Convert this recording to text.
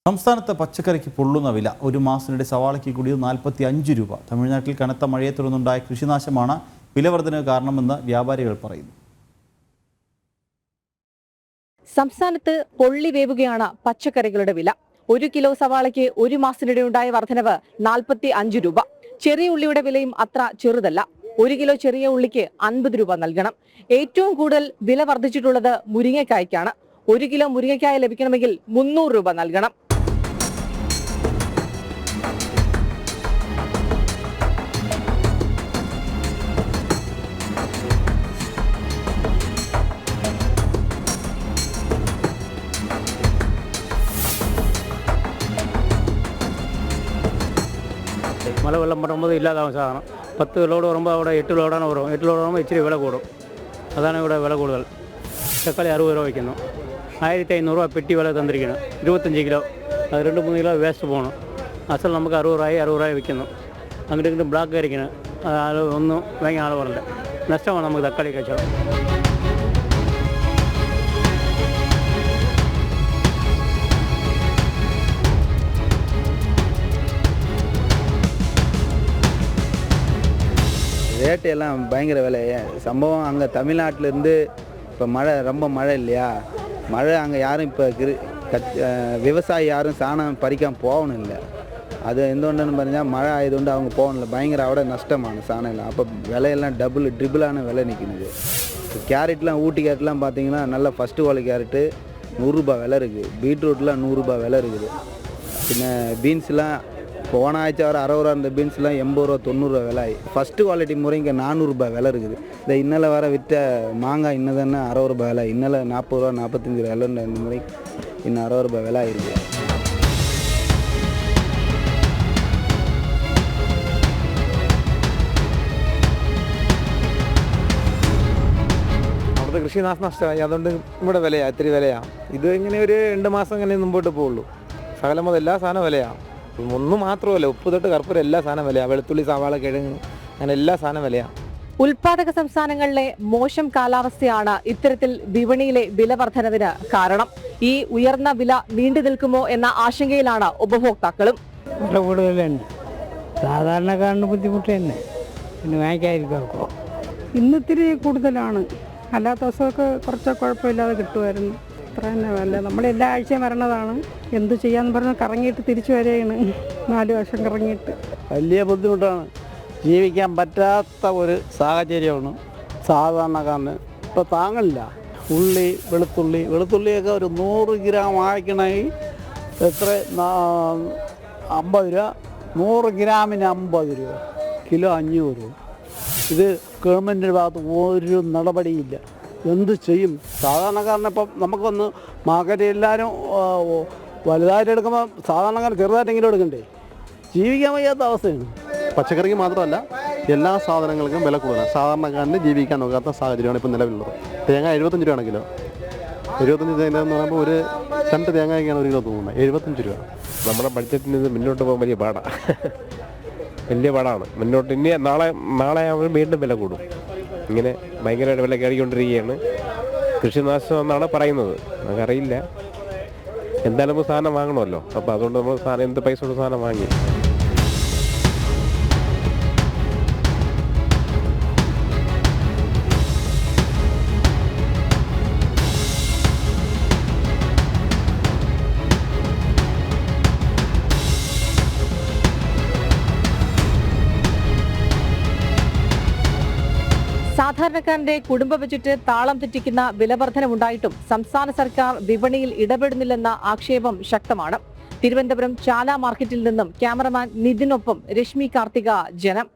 സംസ്ഥാനത്ത് പച്ചക്കറിക്ക് പൊള്ളുന്ന വില. ഒരു മാസത്തിനിടെ സവാളയ്ക്ക് കൂടിയത് 45 രൂപ. തമിഴ്നാട്ടിൽ കനത്ത മഴയെ തുടർന്നുണ്ടായ കൃഷിനാശമാണ് വിലവർധനവ് കാരണമെന്ന് വ്യാപാരികൾ പറയുന്നു. സംസ്ഥാനത്ത് പൊള്ളി വേവുകയാണ് പച്ചക്കറികളുടെ വില. 1 കിലോ സവാളയ്ക്ക് ഒരു മാസത്തിനിടെ ഉണ്ടായ വർധനവ് 45 രൂപ. ചെറിയ ഉള്ളിയുടെ വിലയും അത്ര ചെറുതല്ല. 1 കിലോ ചെറിയ ഉള്ളിക്ക് 50 രൂപ നൽകണം. ഏറ്റവും കൂടുതൽ വില വർദ്ധിച്ചിട്ടുള്ളത് മുരിങ്ങക്കായ്ക്കാണ്. 1 കിലോ മുരിങ്ങക്കായ ലഭിക്കണമെങ്കിൽ 300 രൂപ നൽകണം. മഴ വെള്ളം പറയുമ്പോൾ ഇല്ലാതാവും സാധനം. 10 ലോഡ് വരുമ്പോൾ അവിടെ 8 ലോഡാണ് വരും. 8 ലോഡ് വരുമ്പോൾ ഇച്ചിരി വില കൂടും. അതാണ് ഇവിടെ വില കൂടുതൽ. തക്കാളി 60 രൂപ വയ്ക്കുന്നു. 1500 രൂപ പെട്ടി വില തന്നിരിക്കുന്നു. 25 കിലോ അത് 2-3 കിലോ വേസ്റ്റ് പോകണം. അസൽ നമുക്ക് 60 രൂപ വിൽക്കുന്നു. അങ്ങോട്ട് ഇങ്ങോട്ട് ബ്ലാക്ക് ആയിരിക്കണം. അത് ഒന്നും വാങ്ങിയ ആൾ പറഞ്ഞില്ല. നഷ്ടമാണ് നമുക്ക് തക്കാളി കച്ചവടം. ரேட்டு எல்லாம் பயங்கர விலை. சம்பவம் அங்கே தமிழ்நாட்டிலேருந்து இப்போ ரொம்ப மழை இல்லையா, மழை அங்கே யாரும் இப்போ விவசாயி யாரும் சாணம் பறிக்காமல் போகணும் இல்லை. அது எந்தொன்னு പറഞ്ഞാൽ மழை ஆயதுകൊണ്ട് அவங்க போகணும்ல. பயங்கர അവിടെ நஷ்டமான சாணம் இல்லை. அப்போ விலையெல்லாம் ட்ரிபிளான விலை நிற்கிது. கேரட்லாம் ஊட்டி கேரட்லாம் பார்த்தீங்கன்னா நல்லா ஃபஸ்ட்டு குவாலிட்டி கேரட்டு 100 ரூபா விலை இருக்குது. பீட்ரூட்லாம் 100 ரூபா விலை இருக்குது. பின்ன பீன்ஸ்லாம் போன ஆഴ്ച வர 60 ரூபா இருந்த பீன்ஸ்லாம் 80 ரூபா 90 ரூபா விலை. ஃபஸ்ட்டு குவாலிட்டி முறைங்க 400 ரூபா விலை இருக்குது. இந்த இன்னலை வர விற்ற மாங்காய் இன்னதானே 60 ரூபா விலை. இன்னலை 40 ரூபா 45 ரூபா விலை. இந்த முறை இன்னும் 60 ரூபா விலை இருக்குது. അവിടുത്തെ കൃഷി നാശനഷ്ടമായി. അതുകൊണ്ട് ഇവിടെ വിലയാണ്, ഇത്തിരി വിലയാണ്. ഇത് ഇങ്ങനെ ഒരു 2 മാസം ഇങ്ങനെ മുമ്പോട്ട് പോകുള്ളൂ. സകലം മുതൽ എല്ലാ സാധനം വിലയാണ്. ഒന്നും മാത്രമല്ല, ഉപ്പ് തൊട്ട് കർപ്പൂരം എല്ലാ സാധനം വിലയാണ്. വെളുത്തുള്ളി, സവാള, കിഴങ്ങ്, അങ്ങനെ എല്ലാ സാധനം വിലയാണ്. ഉൽപാദക സംസ്ഥാനങ്ങളിലെ മോശം കാലാവസ്ഥയാണ് ഇത്തരത്തിൽ വിപണിയിലെ വില വർധനവിന് കാരണം. ഈ ഉയർന്ന വില നീണ്ടു നിൽക്കുമോ എന്ന ആശങ്കയിലാണ് ഉപഭോക്താക്കളും. വില കൂടുതലുണ്ട്. സാധാരണക്കാരന് ബുദ്ധിമുട്ട് തന്നെ, പിന്നെ വാങ്ങിക്കാതിരിക്കും. ഇന്നിത്തിരി കൂടുതലാണ്. അല്ലാത്ത ദിവസമൊക്കെ കുറച്ച് കുഴപ്പമില്ലാതെ കിട്ടുമായിരുന്നു. അത്ര തന്നെ വില. നമ്മളെല്ലാ ആഴ്ചയും വരണതാണ്. എന്ത് ചെയ്യാന്ന് പറഞ്ഞാൽ കറങ്ങിയിട്ട് തിരിച്ചു വരികയാണ്. 4 വർഷം കറങ്ങിയിട്ട് വലിയ ബുദ്ധിമുട്ടാണ്. ജീവിക്കാൻ പറ്റാത്ത ഒരു സാഹചര്യമാണ് സാധാരണക്കാരന്. ഇപ്പോൾ താങ്ങില്ല. ഉള്ളി, വെളുത്തുള്ളിയൊക്കെ ഒരു 100 ഗ്രാം വാങ്ങിക്കണമെങ്കിൽ എത്ര 50 രൂപ. 100 ഗ്രാമിന് 50 രൂപ, കിലോ 500 രൂപ. ഇത് ഗവൺമെൻറ്റിൻ്റെ ഭാഗത്ത് ഒരു നടപടിയില്ല. എന്ത് ചെയ്യും സാധാരണക്കാരനിപ്പം? നമുക്കൊന്ന് മാർക്കറ്റ് എല്ലാവരും വലുതായിട്ട് എടുക്കുമ്പോൾ സാധാരണക്കാരൻ ചെറുതായിട്ടെങ്കിലും എടുക്കണ്ടേ? ജീവിക്കാൻ വയ്യാത്ത അവസ്ഥയാണ്. പച്ചക്കറിക്ക് മാത്രമല്ല, എല്ലാ സാധനങ്ങൾക്കും വില കൂടുതലാണ്. സാധാരണക്കാരന് ജീവിക്കാൻ നോക്കാത്ത സാഹചര്യമാണ് ഇപ്പോൾ നിലവിലുള്ളത്. തേങ്ങ 75 രൂപയാണ് കിലോ. 75 തേങ്ങ എന്ന് പറയുമ്പോൾ ഒരു 2 തേങ്ങയ്ക്കാണ് 1 കിലോ തോന്നുന്നത്. 75 രൂപ. നമ്മുടെ ബഡ്ജറ്റിന് ഇത് മുന്നോട്ട് പോകാൻ വലിയ പാടാണ്. വലിയ പാടാണ് മുന്നോട്ട്. ഇനി നാളെ ആവുമ്പോൾ വീണ്ടും വില കൂടും. ഇങ്ങനെ ഭയങ്കരമായിട്ട് വില കയറിക്കൊണ്ടിരിക്കുകയാണ്. കൃഷിനാശം എന്നാണ് പറയുന്നത്. നമുക്കറിയില്ല. എന്തായാലും നമ്മൾ സാധനം വാങ്ങണമല്ലോ. അപ്പോൾ അതുകൊണ്ട് നമ്മൾ എന്ത് പൈസ കൊണ്ട് സാധനം വാങ്ങി. സാധാരണക്കാരന്റെ കുടുംബ ബജറ്റ് താളം തെറ്റിക്കുന്ന വിലവർധനമുണ്ടായിട്ടും സംസ്ഥാന സർക്കാർ വിപണിയിൽ ഇടപെടുന്നില്ലെന്ന ആക്ഷേപം ശക്തമാണ്. തിരുവനന്തപുരം ചാല മാർക്കറ്റിൽ നിന്നും ക്യാമറമാൻ നിതിനൊപ്പം രശ്മി കാർത്തിക, ജനം.